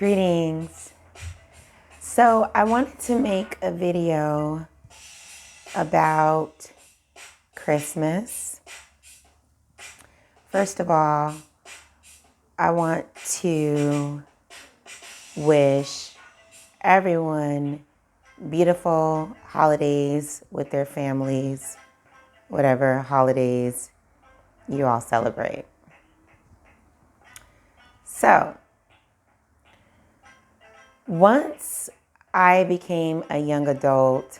Greetings. So I wanted to make a video about Christmas. First of all, I want to wish everyone beautiful holidays with their families, whatever holidays you all celebrate. So, once I became a young adult,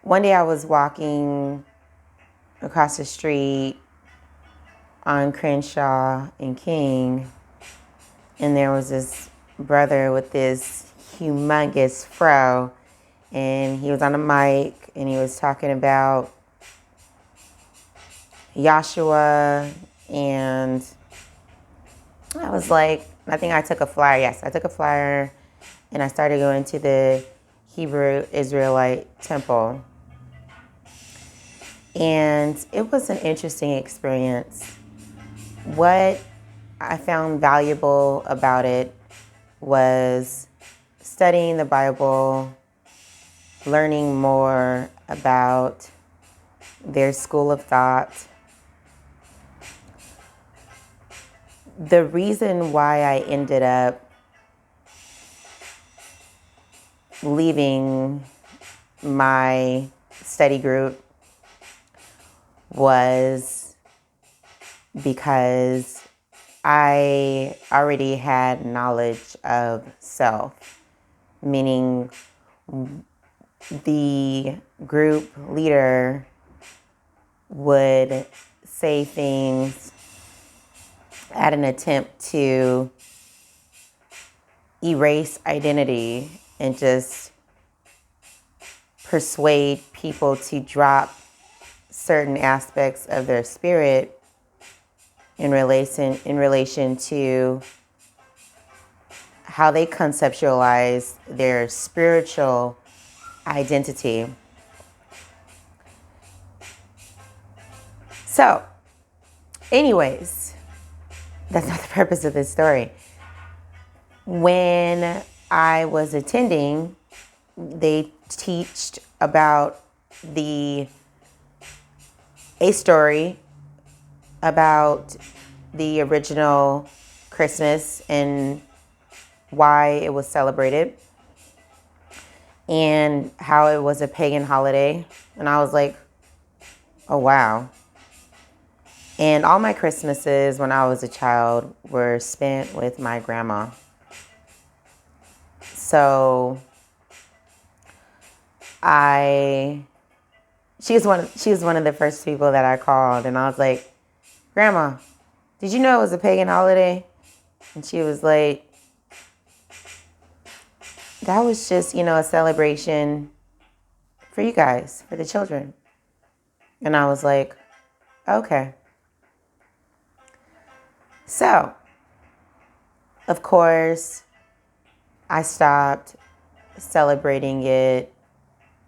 one day I was walking across the street on Crenshaw and King, and there was this brother with this humongous fro, and he was on a mic, and he was talking about Joshua, and I was like, I think I took a flyer. Yes, I took a flyer, and I started going to the Hebrew Israelite temple. And it was an interesting experience. What I found valuable about it was studying the Bible, learning more about their school of thought. The reason why I ended up leaving my study group was because I already had knowledge of self, meaning the group leader would say things at an attempt to erase identity and just persuade people to drop certain aspects of their spirit in relation to how they conceptualize their spiritual identity. So, anyways, that's not the purpose of this story. When I was attending, they teached about a story about the original Christmas and why it was celebrated and how it was a pagan holiday. And I was like, oh, wow. And all my Christmases when I was a child were spent with my grandma. So she was one of the first people that I called, and I was like, Grandma, did you know it was a pagan holiday? And she was like, that was just, a celebration for you guys, for the children. And I was like, okay. So, of course, I stopped celebrating it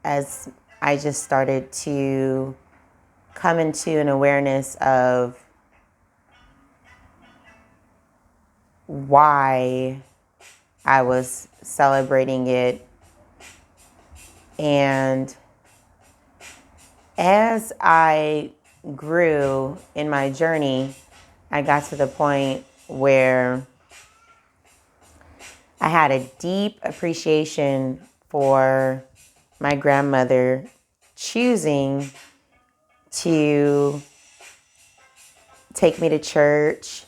as I just started to come into an awareness of why I was celebrating it. And as I grew in my journey, I got to the point where I had a deep appreciation for my grandmother choosing to take me to church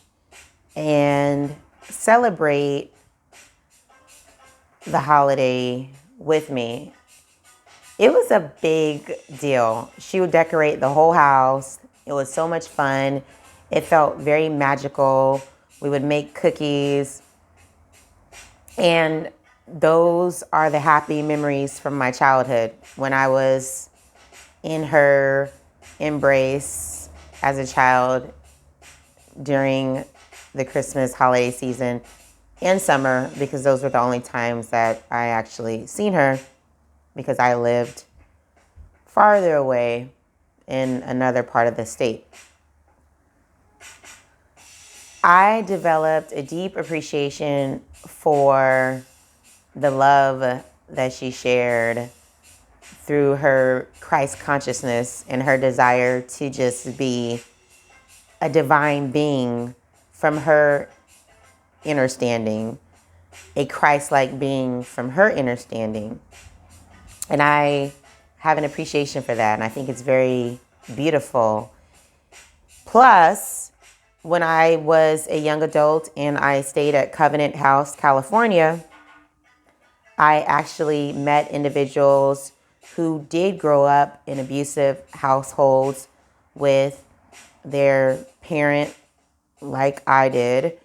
and celebrate the holiday with me. It was a big deal. She would decorate the whole house. It was so much fun. It felt very magical. We would make cookies. And those are the happy memories from my childhood when I was in her embrace as a child during the Christmas holiday season and summer, because those were the only times that I actually seen her, because I lived farther away in another part of the state. I developed a deep appreciation for the love that she shared through her Christ consciousness and her desire to just be a divine being from her understanding, a Christ-like being from her understanding. And I have an appreciation for that, and I think it's very beautiful. Plus, when I was a young adult and I stayed at Covenant House, California, I actually met individuals who did grow up in abusive households with their parent, like I did,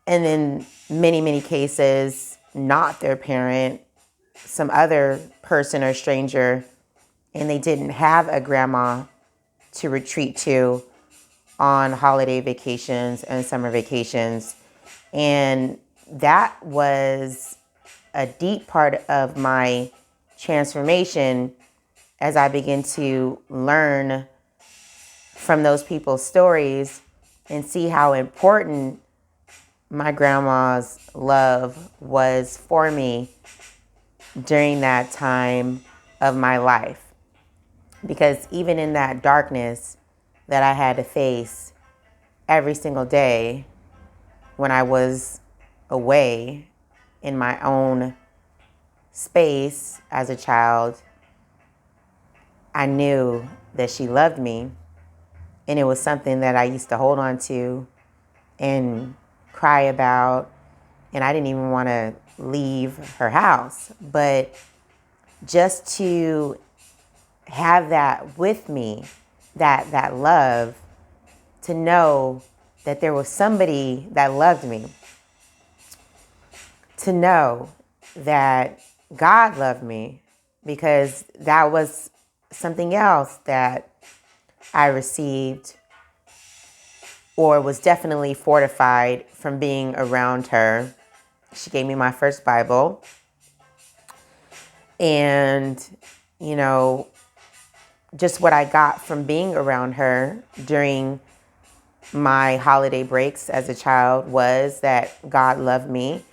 and in many, many cases, not their parent, some other person or stranger, and they didn't have a grandma to retreat to on holiday vacations and summer vacations. And that was a deep part of my transformation as I began to learn from those people's stories and see how important my grandma's love was for me during that time of my life. Because even in that darkness that I had to face every single day when I was away in my own space as a child, I knew that she loved me. And it was something that I used to hold on to and cry about. And I didn't even want to leave her house. But just to have that with me, that love, to know that there was somebody that loved me, to know that God loved me, because that was something else that I received or was definitely fortified from being around her. She gave me my first Bible. And, you know, just what I got from being around her during my holiday breaks as a child was that God loved me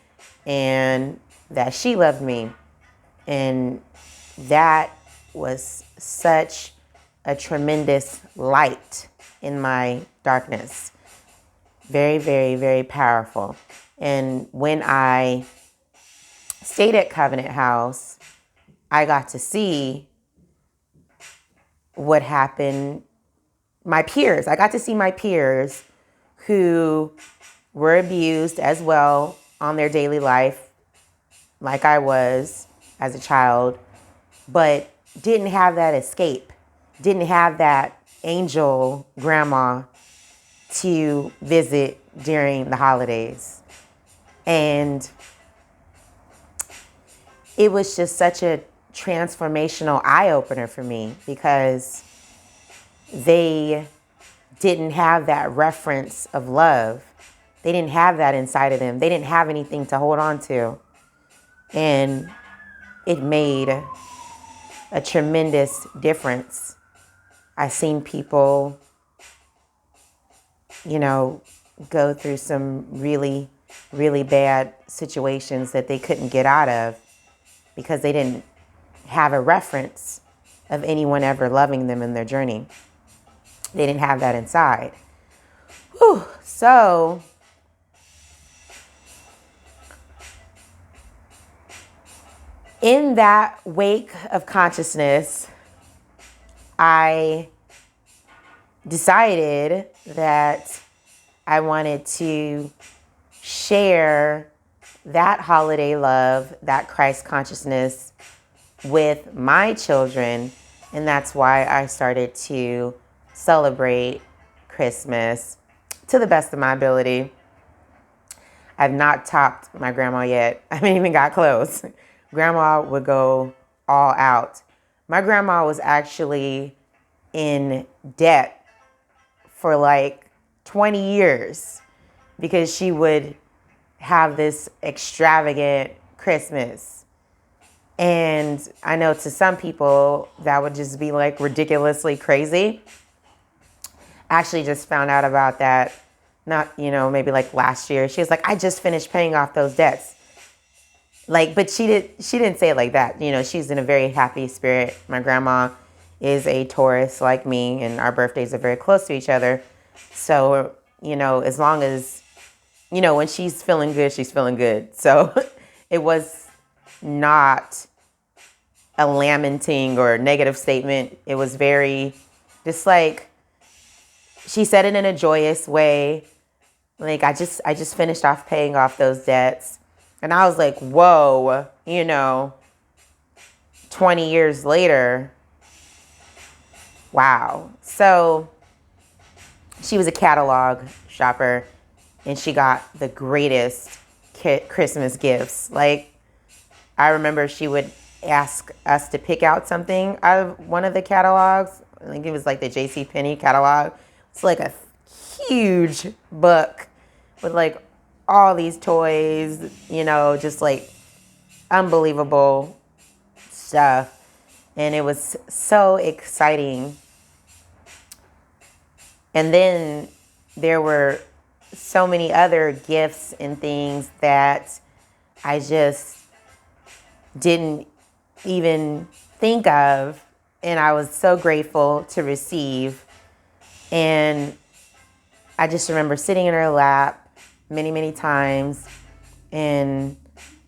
and that she loved me. And that was such a tremendous light in my darkness. Very, very, very powerful. And when I stayed at Covenant House, I got to see what happened. I got to see my peers who were abused as well on their daily life, like I was as a child, but didn't have that escape, didn't have that angel grandma to visit during the holidays. And it was just such a transformational eye-opener for me, because they didn't have that reference of love. They didn't have that inside of them. They didn't have anything to hold on to. And it made a tremendous difference. I've seen people, you know, go through some really, really bad situations that they couldn't get out of because they didn't have a reference of anyone ever loving them in their journey. They didn't have that inside. Whew. So, in that wake of consciousness, I decided that I wanted to share that holiday love, that Christ consciousness with my children. And that's why I started to celebrate Christmas to the best of my ability. I've not topped my grandma yet. I haven't even got close. Grandma would go all out. My grandma was actually in debt for like 20 years because she would have this extravagant Christmas. And I know to some people that would just be like ridiculously crazy. I actually just found out about that not, maybe like last year. She was like, I just finished paying off those debts. Like, but she didn't say it like that. She's in a very happy spirit. My grandma is a Taurus like me, and our birthdays are very close to each other. So, as long as, when she's feeling good, she's feeling good. So it was not a lamenting or negative statement. It was very just like, she said it in a joyous way. Like, I just finished off paying off those debts. And I was like, whoa, 20 years later. Wow. So she was a catalog shopper, and she got the greatest Christmas gifts. Like, I remember she would ask us to pick out something out of one of the catalogs. I think it was like the JCPenney catalog. It's like a huge book with like all these toys, just like unbelievable stuff. And it was so exciting. And then there were so many other gifts and things that I just didn't even think of. And I was so grateful to receive. And I just remember sitting in her lap many, many times and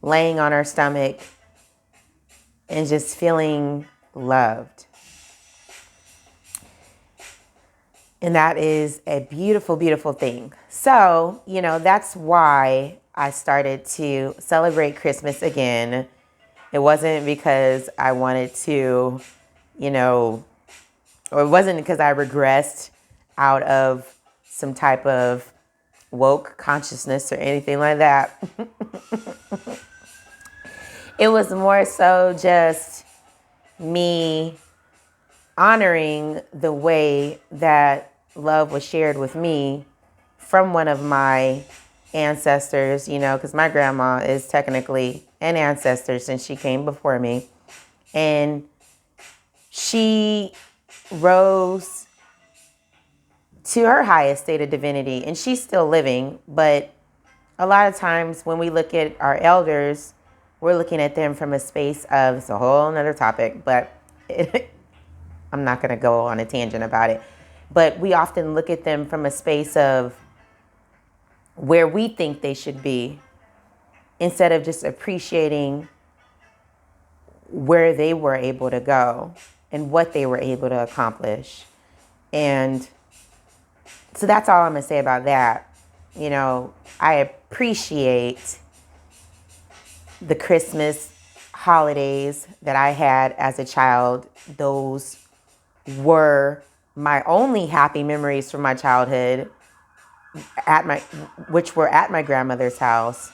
laying on her stomach and just feeling loved. And that is a beautiful, beautiful thing. So, that's why I started to celebrate Christmas again. It wasn't because I wanted to, or it wasn't because I regressed out of some type of woke consciousness or anything like that. It was more so just me honoring the way that love was shared with me from one of my ancestors, because my grandma is technically an ancestor since she came before me. And she rose to her highest state of divinity, and she's still living. But a lot of times when we look at our elders, we're looking at them from a space of, it's a whole nother topic, but I'm not going to go on a tangent about it. But we often look at them from a space of where we think they should be, instead of just appreciating where they were able to go and what they were able to accomplish. And so that's all I'm going to say about that. I appreciate the Christmas holidays that I had as a child. Those were my only happy memories from my childhood, which were at my grandmother's house.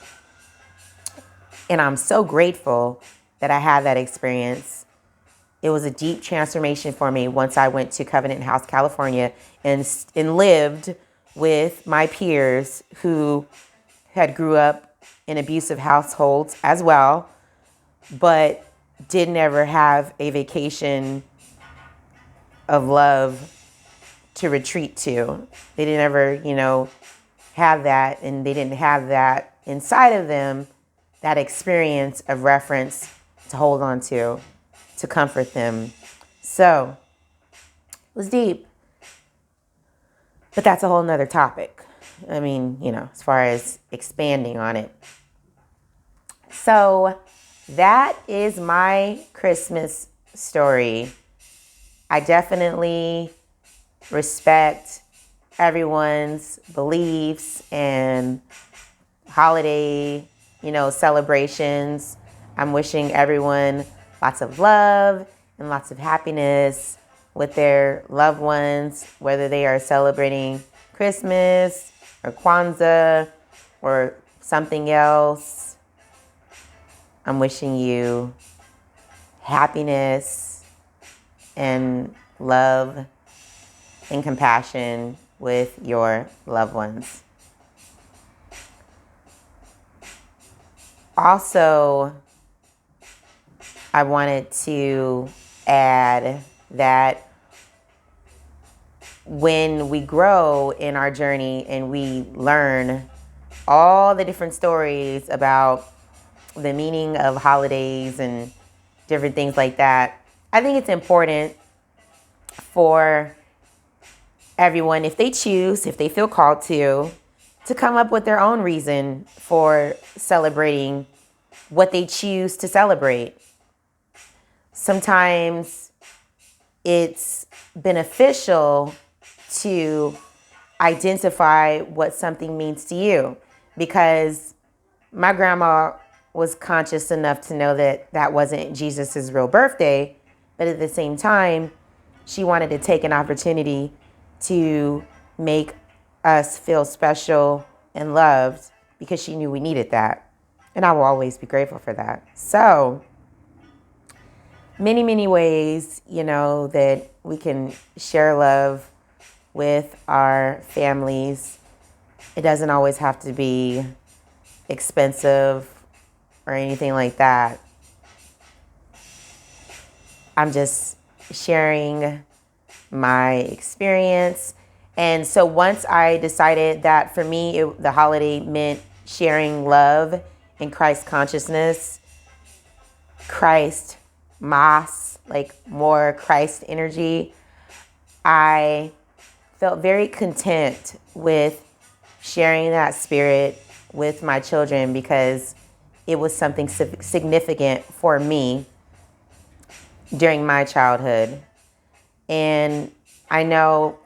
And I'm so grateful that I had that experience. It was a deep transformation for me once I went to Covenant House, California, and lived with my peers who had grew up in abusive households as well, but didn't ever have a vacation of love to retreat to. They didn't ever, have that, and they didn't have that inside of them, that experience of reference to hold on to comfort them. So it was deep, but that's a whole nother topic. I mean, as far as expanding on it. So that is my Christmas story. I definitely respect everyone's beliefs and holiday, celebrations. I'm wishing everyone lots of love and lots of happiness with their loved ones, whether they are celebrating Christmas or Kwanzaa or something else. I'm wishing you happiness and love and compassion with your loved ones. Also, I wanted to add that when we grow in our journey and we learn all the different stories about the meaning of holidays and different things like that, I think it's important for everyone, if they choose, if they feel called to come up with their own reason for celebrating what they choose to celebrate. Sometimes it's beneficial to identify what something means to you, because my grandma was conscious enough to know that that wasn't Jesus's real birthday, but at the same time, she wanted to take an opportunity to make us feel special and loved because she knew we needed that. And I will always be grateful for that. So many, many ways, that we can share love with our families. It doesn't always have to be expensive or anything like that. I'm just sharing my experience. And so once I decided that for me, the holiday meant sharing love and Christ consciousness, Christ Mass, like more Christ energy, I felt very content with sharing that spirit with my children because it was something significant for me during my childhood. And I know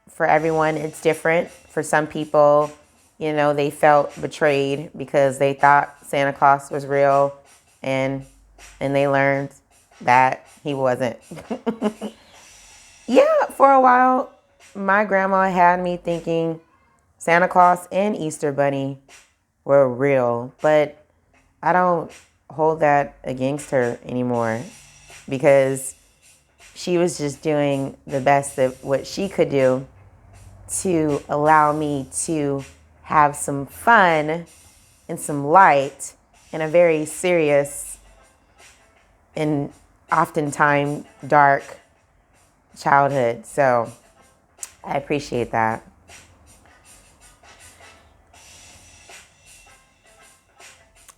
for everyone it's different. For some people, they felt betrayed because they thought Santa Claus was real and they learned that he wasn't. Yeah, for a while, my grandma had me thinking Santa Claus and Easter Bunny were real, but I don't hold that against her anymore because she was just doing the best of what she could do to allow me to have some fun and some light in a very serious and oftentimes dark childhood. So I appreciate that.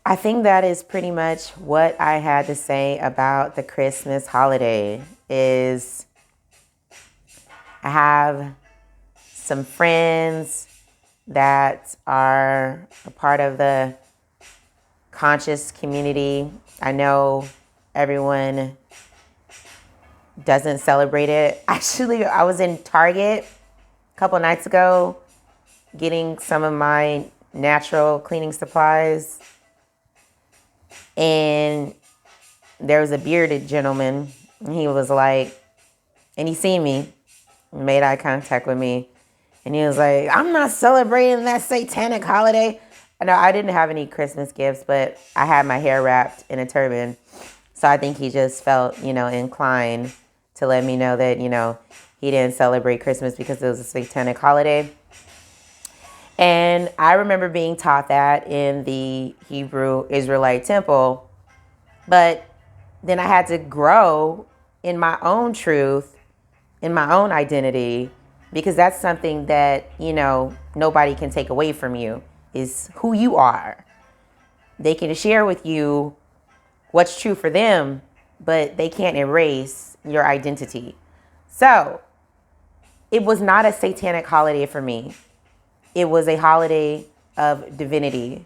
I think that is pretty much what I had to say about the Christmas holiday. Is I have some friends that are a part of the conscious community. I know everyone doesn't celebrate it. Actually, I was in Target a couple nights ago getting some of my natural cleaning supplies, and there was a bearded gentleman. He was like, and he seen me, made eye contact with me, and he was like, I'm not celebrating that satanic holiday. No, I didn't have any Christmas gifts, but I had my hair wrapped in a turban. So I think he just felt, inclined to let me know that, he didn't celebrate Christmas because it was a satanic holiday. And I remember being taught that in the Hebrew Israelite temple, but then I had to grow in my own truth, in my own identity, because that's something that, nobody can take away from you, is who you are. They can share with you what's true for them, but they can't erase your identity. So it was not a satanic holiday for me. It was a holiday of divinity,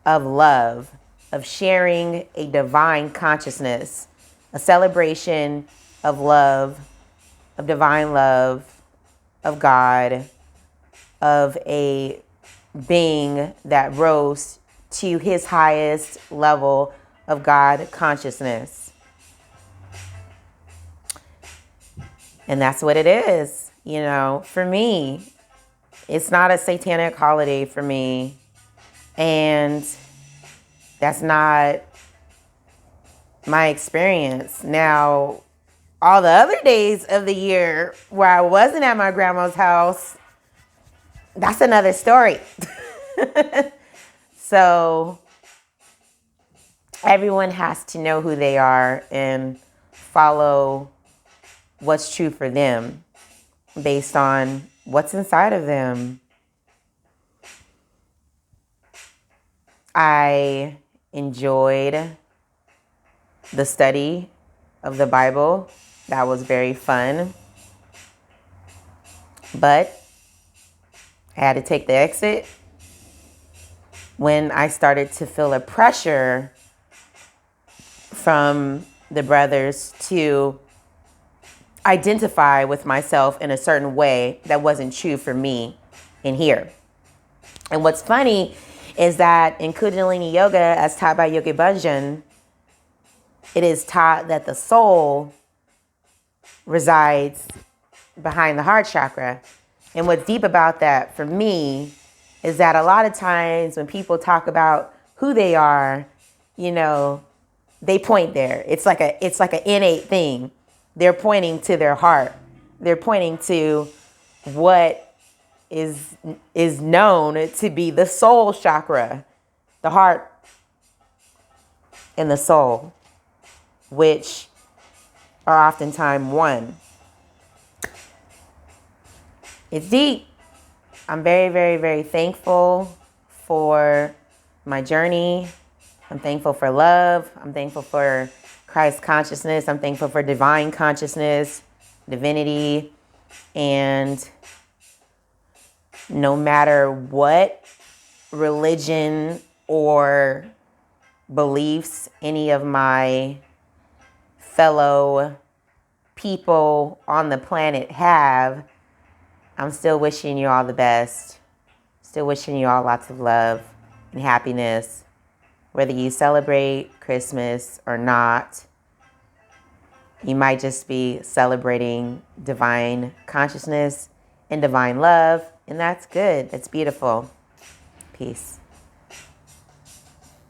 of love, of sharing a divine consciousness, a celebration of love, of divine love, of God, of a being that rose to his highest level of God consciousness. And that's what it is, for me. It's not a satanic holiday for me. And that's not my experience. Now, all the other days of the year where I wasn't at my grandma's house, that's another story. So everyone has to know who they are and follow what's true for them. based on what's inside of them. I enjoyed the study of the Bible. That was very fun. But I had to take the exit when I started to feel a pressure from the brothers to identify with myself in a certain way that wasn't true for me in here. And what's funny is that in Kundalini Yoga, as taught by Yogi Bhajan, it is taught that the soul resides behind the heart chakra. And what's deep about that for me is that a lot of times when people talk about who they are, you know, they point there. It's like an innate thing. They're pointing to their heart. They're pointing to what is known to be the soul chakra, the heart and the soul, which are oftentimes one. It's deep. I'm very, very, very thankful for my journey. I'm thankful for love. I'm thankful for Christ consciousness. I'm thankful for divine consciousness, divinity. And no matter what religion or beliefs any of my fellow people on the planet have, I'm still wishing you all the best. Still wishing you all lots of love and happiness. Whether you celebrate Christmas or not, you might just be celebrating divine consciousness and divine love, and that's good. That's beautiful. Peace.